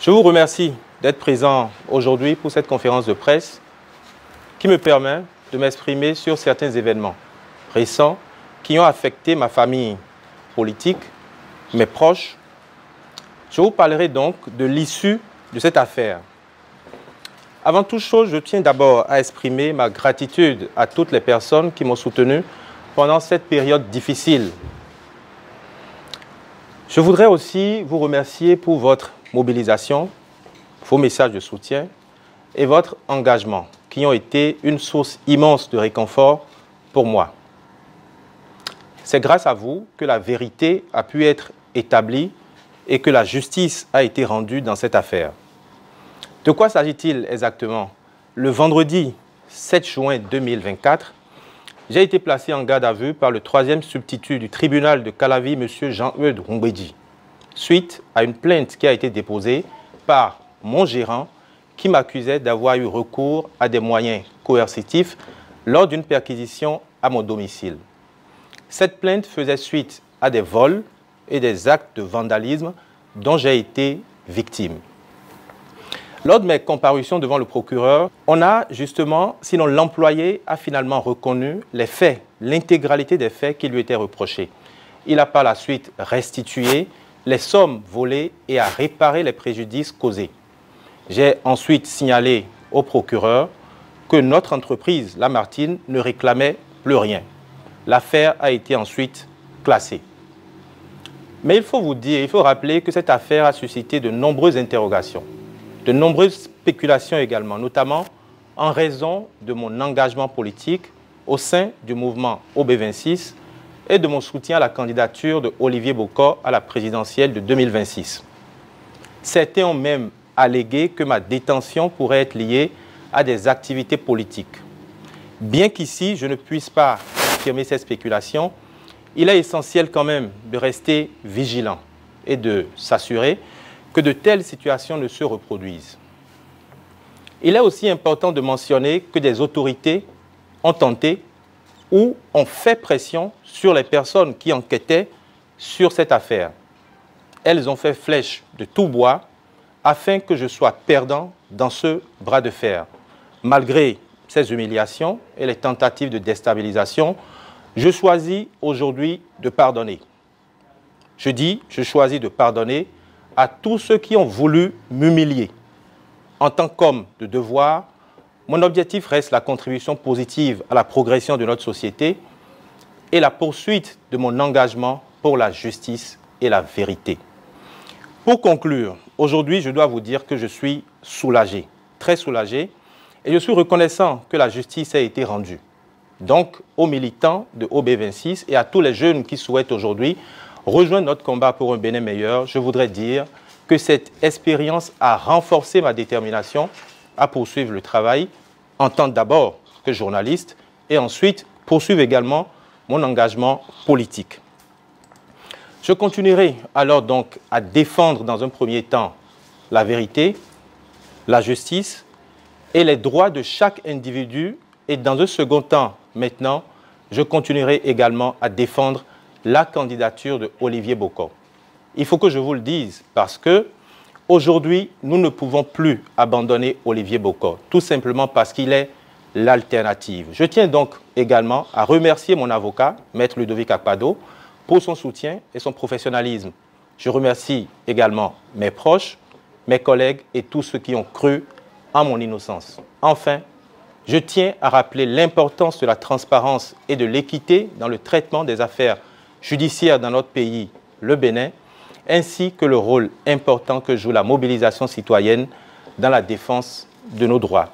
Je vous remercie d'être présent aujourd'hui pour cette conférence de presse qui me permet de m'exprimer sur certains événements récents qui ont affecté ma famille politique, mes proches. Je vous parlerai donc de l'issue de cette affaire. Avant toute chose, je tiens d'abord à exprimer ma gratitude à toutes les personnes qui m'ont soutenu pendant cette période difficile. Je voudrais aussi vous remercier pour votre mobilisation, vos messages de soutien et votre engagement qui ont été une source immense de réconfort pour moi. C'est grâce à vous que la vérité a pu être établie et que la justice a été rendue dans cette affaire. De quoi s'agit-il exactement? Le vendredi 7 juin 2024, j'ai été placé en garde à vue par le 3e substitut du tribunal de Calavi, M. Jean-Eudes Roumbédi, suite à une plainte qui a été déposée par mon gérant qui m'accusait d'avoir eu recours à des moyens coercitifs lors d'une perquisition à mon domicile. Cette plainte faisait suite à des vols et des actes de vandalisme dont j'ai été victime. Lors de mes comparutions devant le procureur, on a justement, sinon l'employé a finalement reconnu les faits, l'intégralité des faits qui lui étaient reprochés. Il a par la suite restitué les sommes volées et a réparé les préjudices causés. J'ai ensuite signalé au procureur que notre entreprise, Lamartine, ne réclamait plus rien. L'affaire a été ensuite classée. Mais il faut vous dire, il faut rappeler que cette affaire a suscité de nombreuses interrogations, de nombreuses spéculations également, notamment en raison de mon engagement politique au sein du mouvement OB26 et de mon soutien à la candidature de Olivier Bokor à la présidentielle de 2026. Certains ont même allégué que ma détention pourrait être liée à des activités politiques. Bien qu'ici, je ne puisse pas confirmer ces spéculations, il est essentiel quand même de rester vigilant et de s'assurer que de telles situations ne se reproduisent. Il est aussi important de mentionner que des autorités ont tenté ou ont fait pression sur les personnes qui enquêtaient sur cette affaire. Elles ont fait flèche de tout bois afin que je sois perdant dans ce bras de fer. Malgré ces humiliations et les tentatives de déstabilisation, je choisis aujourd'hui de pardonner. Je choisis de pardonner à tous ceux qui ont voulu m'humilier. En tant qu'homme de devoir, mon objectif reste la contribution positive à la progression de notre société et la poursuite de mon engagement pour la justice et la vérité. Pour conclure, aujourd'hui, je dois vous dire que je suis soulagé, très soulagé, et je suis reconnaissant que la justice a été rendue. Donc, aux militants de OB26 et à tous les jeunes qui souhaitent aujourd'hui rejoindre notre combat pour un Bénin meilleur, je voudrais dire que cette expérience a renforcé ma détermination à poursuivre le travail en tant d'abord que journaliste et ensuite poursuivre également mon engagement politique. Je continuerai alors donc à défendre dans un premier temps la vérité, la justice et les droits de chaque individu et dans un second temps, maintenant, je continuerai également à défendre la candidature de Olivier Bokor. Il faut que je vous le dise parce que aujourd'hui, nous ne pouvons plus abandonner Olivier Bokor, tout simplement parce qu'il est l'alternative. Je tiens donc également à remercier mon avocat, Maître Ludovic Akpado, pour son soutien et son professionnalisme. Je remercie également mes proches, mes collègues et tous ceux qui ont cru en mon innocence. Enfin, je tiens à rappeler l'importance de la transparence et de l'équité dans le traitement des affaires judiciaires dans notre pays, le Bénin, ainsi que le rôle important que joue la mobilisation citoyenne dans la défense de nos droits.